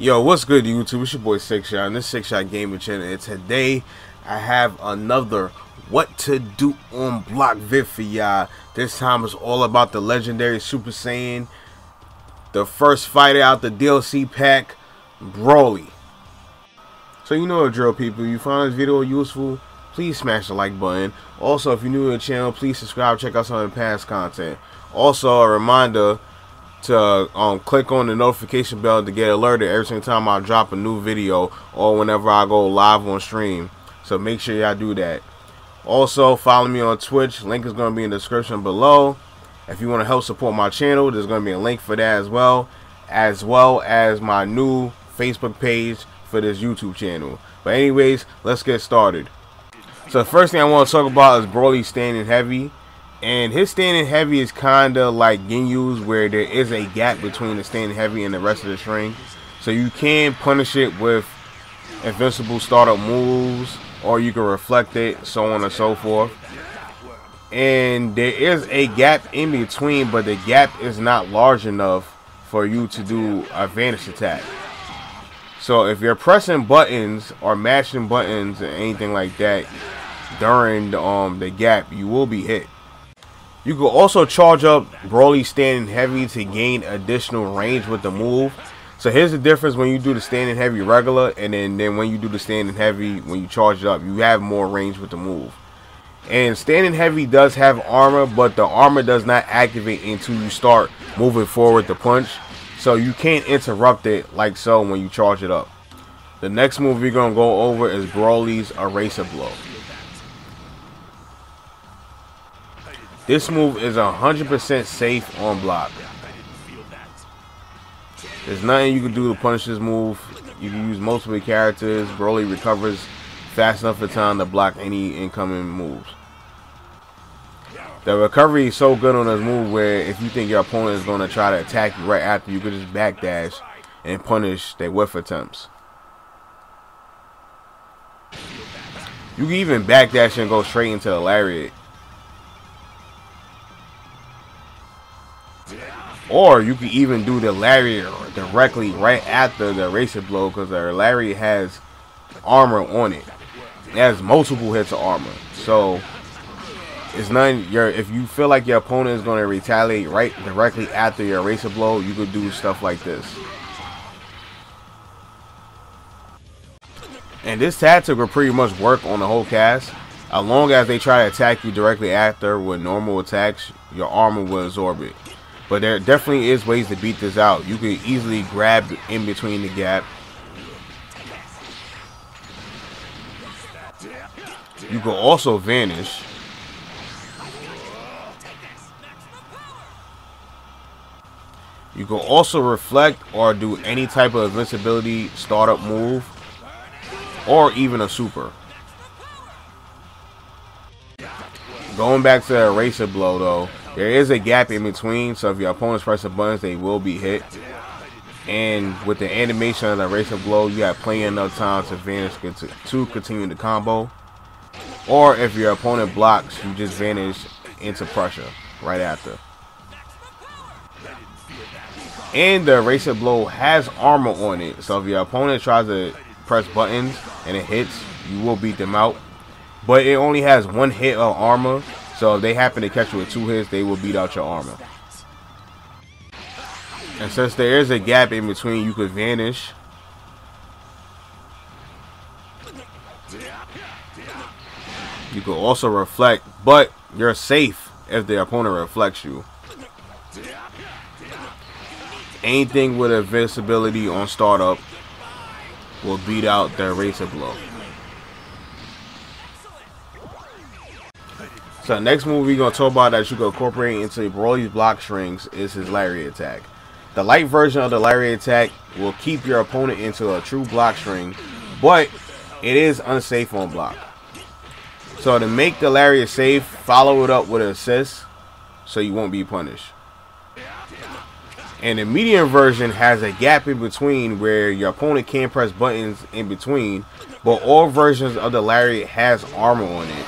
Yo, what's good, YouTube? It's your boy 6Shot, and this 6Shot Gaming Channel. And today, I have another What to Do on Block vid for y'all. This time, it's all about the legendary Super Saiyan, the first fighter out the DLC pack, Broly. So you know the drill, people. If you find this video useful, please smash the like button. Also, if you're new to the channel, please subscribe. Check out some of the past content. Also, a reminder to click on the notification bell to get alerted every single time I drop a new video or whenever I go live on stream. So make sure y'all do that. Also, follow me on Twitch. Link is going to be in the description below. If you want to help support my channel, there's going to be a link for that as well as my new Facebook page for this YouTube channel. But anyways, let's get started. So the first thing I want to talk about is Broly standing heavy. And his standing heavy is kind of like Ginyu's, where there is a gap between the standing heavy and the rest of the string. So you can punish it with invincible startup moves, or you can reflect it, so on and so forth. And there is a gap in between, but the gap is not large enough for you to do a vanish attack. So if you're pressing buttons or mashing buttons or anything like that during the gap, you will be hit. You can also charge up Broly standing heavy to gain additional range with the move. So here's the difference when you do the standing heavy regular, and then when you do the standing heavy, when you charge it up, you have more range with the move. And standing heavy does have armor, but the armor does not activate until you start moving forward to punch. So you can't interrupt it like so when you charge it up. The next move we're going to go over is Broly's Eraser Blow. This move is 100% safe on block. There's nothing you can do to punish this move. You can use multiple characters. Broly recovers fast enough for time to block any incoming moves. The recovery is so good on this move where if you think your opponent is going to try to attack you right after, you could just backdash and punish their whiff attempts. You can even backdash and go straight into the Lariat. Or you can even do the Lariat directly right after the Eraser Blow, because the Lariat has armor on it. It has multiple hits of armor. So it's none. If you feel like your opponent is going to retaliate right directly after your Eraser Blow, you could do stuff like this. And this tactic will pretty much work on the whole cast. As long as they try to attack you directly after with normal attacks, your armor will absorb it. But there definitely is ways to beat this out. You can easily grab in between the gap. You can also vanish. You can also reflect or do any type of invincibility startup move, or even a super. Going back to the Eraser Blow though, there is a gap in between, so if your opponent's pressing buttons, they will be hit. And with the animation of the Eraser Blow, you have plenty enough time to vanish to continue the combo. Or if your opponent blocks, you just vanish into pressure right after. And the Eraser Blow has armor on it, so if your opponent tries to press buttons and it hits, you will beat them out. But it only has one hit of armor, so if they happen to catch you with 2 hits, they will beat out your armor. And since there is a gap in between, you could vanish. You could also reflect, but you're safe if the opponent reflects you. Anything with invincibility on startup will beat out the Eraser Blow. So the next move we're going to talk about that you can incorporate into Broly's block strings is his Lariat attack. The light version of the Lariat attack will keep your opponent into a true block string, but it is unsafe on block. So to make the Lariat safe, follow it up with an assist so you won't be punished. And the medium version has a gap in between where your opponent can't press buttons in between, but all versions of the Lariat has armor on it.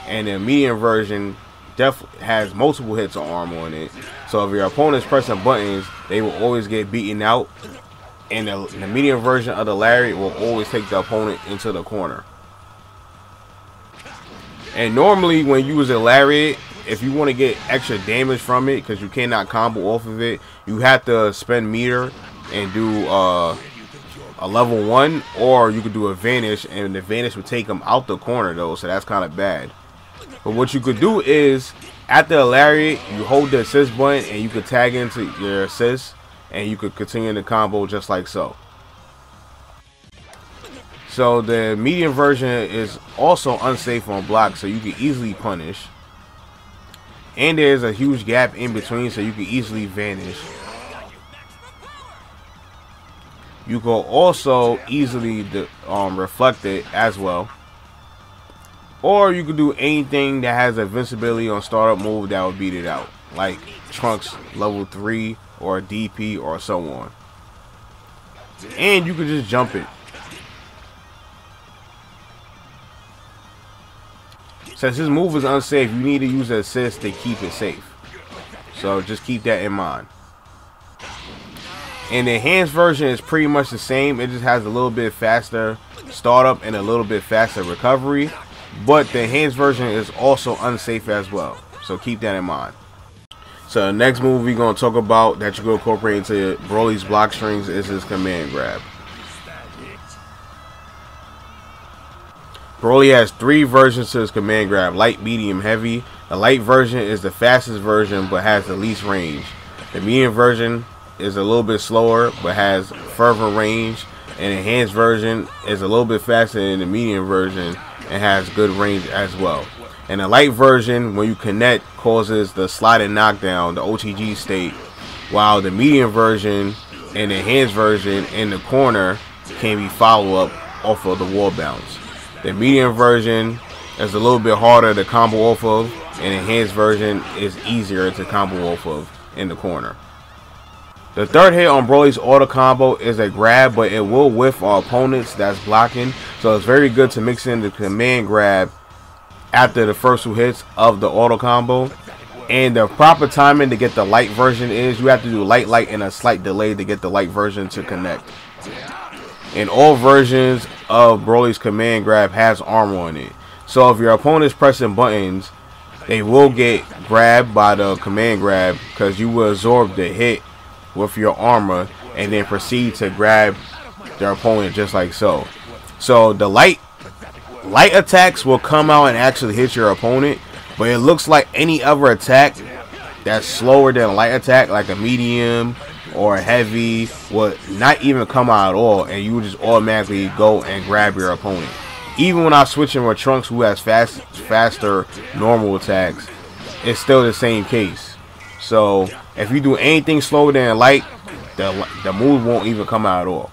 And the medium version definitely has multiple hits of armor on it. So if your opponent's pressing buttons, they will always get beaten out. And the medium version of the Lariat will always take the opponent into the corner. And normally when you use a Lariat, if you want to get extra damage from it, because you cannot combo off of it, you have to spend meter and do a level 1, or you could do a vanish, and the vanish would take them out the corner though, so that's kind of bad. But what you could do is, after a Lariat, you hold the assist button and you could tag into your assist, and you could continue the combo just like so. So the medium version is also unsafe on block, so you can easily punish. And there's a huge gap in between, so you can easily vanish. You can also easily reflect it as well. Or you could do anything that has invincibility on startup move that would beat it out, like Trunks level 3 or DP or so on. And you could just jump it. Since this move is unsafe, you need to use an assist to keep it safe. So just keep that in mind. And the enhanced version is pretty much the same. It just has a little bit faster startup and a little bit faster recovery. But the enhanced version is also unsafe as well. So keep that in mind. So the next move we're going to talk about that you can incorporate into Broly's block strings is his command grab. Broly has 3 versions to his command grab: light, medium, heavy. The light version is the fastest version but has the least range. The medium version is a little bit slower but has further range. And the enhanced version is a little bit faster than the medium version and has good range as well. And the light version, when you connect, causes the sliding knockdown, the OTG state, while the medium version and the enhanced version in the corner can be follow-up off of the wall bounce. The medium version is a little bit harder to combo off of, and the enhanced version is easier to combo off of in the corner. The third hit on Broly's auto combo is a grab, but it will whiff our opponents that's blocking, so it's very good to mix in the command grab after the first 2 hits of the auto combo. And the proper timing to get the light version is you have to do light, light, and a slight delay to get the light version to connect. And all versions of Broly's command grab has armor on it, so if your opponent is pressing buttons, they will get grabbed by the command grab, because you will absorb the hit with your armor and then proceed to grab their opponent just like so. So the light attacks will come out and actually hit your opponent, but it looks like any other attack that's slower than a light attack, like a medium or a heavy, would not even come out at all, and you would just automatically go and grab your opponent. Even when I'm switching with Trunks, who has faster normal attacks, it's still the same case. So if you do anything slower than light, the move won't even come out at all.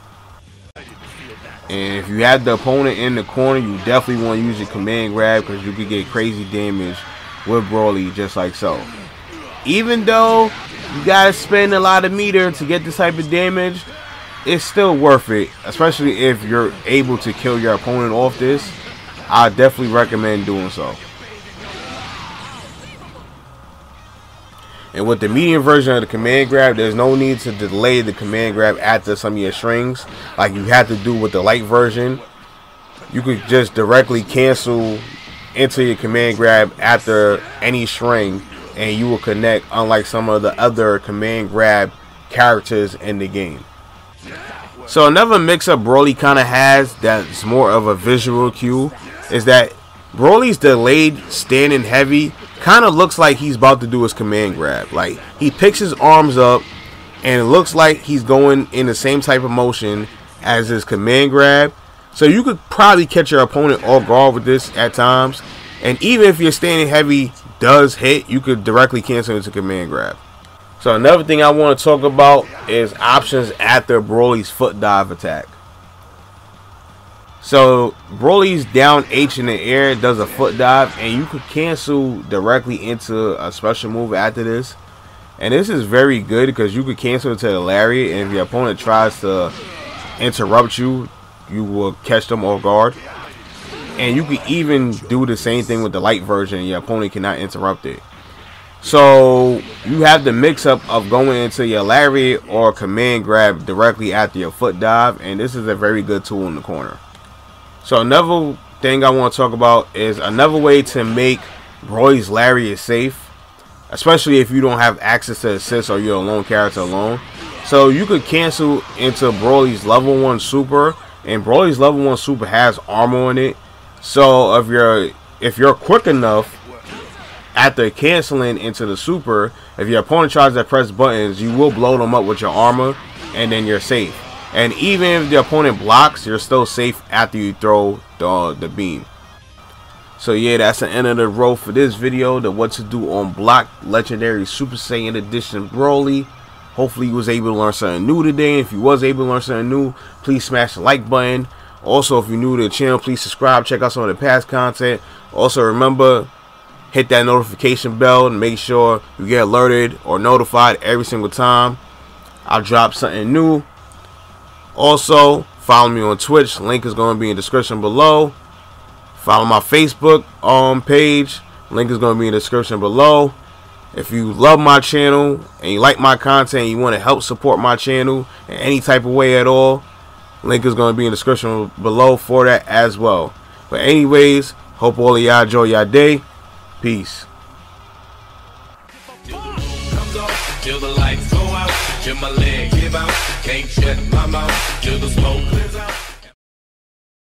And if you have the opponent in the corner, you definitely want to use your command grab, because you could get crazy damage with Broly just like so. Even though you gotta spend a lot of meter to get this type of damage, it's still worth it, especially if you're able to kill your opponent off this. I definitely recommend doing so. And with the medium version of the command grab, there's no need to delay the command grab after some of your strings like you have to do with the light version. You could just directly cancel into your command grab after any string, and you will connect, unlike some of the other command grab characters in the game. So another mix-up Broly kind of has that's more of a visual cue is that Broly's delayed standing heavy kind of looks like he's about to do his command grab. Like, he picks his arms up and it looks like he's going in the same type of motion as his command grab. So you could probably catch your opponent off guard with this at times. And even if your standing heavy does hit, you could directly cancel into command grab. So another thing I want to talk about is options after Broly's foot dive attack. So Broly's down H in the air does a foot dive, and you could cancel directly into a special move after this. And this is very good because you could cancel into the Lariat, and if your opponent tries to interrupt you, you will catch them off guard. And you could even do the same thing with the light version, and your opponent cannot interrupt it. So you have the mix up of going into your Lariat or command grab directly after your foot dive, and this is a very good tool in the corner. So another thing I want to talk about is another way to make Broly's Lariat safe, especially if you don't have access to assist or you're a lone character alone. So you could cancel into Broly's level 1 super, and Broly's level 1 super has armor on it. So if you're quick enough after canceling into the super, if your opponent tries to press buttons, you will blow them up with your armor, and then you're safe. And even if the opponent blocks, you're still safe after you throw the beam. So yeah, that's the end of the road for this video, the what to do on block Legendary Super Saiyan Edition Broly. Hopefully you was able to learn something new today. If you was able to learn something new, please smash the like button. Also, if you're new to the channel, please subscribe, check out some of the past content. Also remember, hit that notification bell and make sure you get alerted or notified every single time I drop something new. Also, follow me on Twitch. Link is going to be in the description below. Follow my Facebook page. Link is going to be in the description below. If you love my channel and you like my content and you want to help support my channel in any type of way at all, link is going to be in the description below for that as well. But anyways, hope all of y'all enjoy your day. Peace. Till the lights go out, till my leg give out, can't shut my mouth, till the smoke clears out.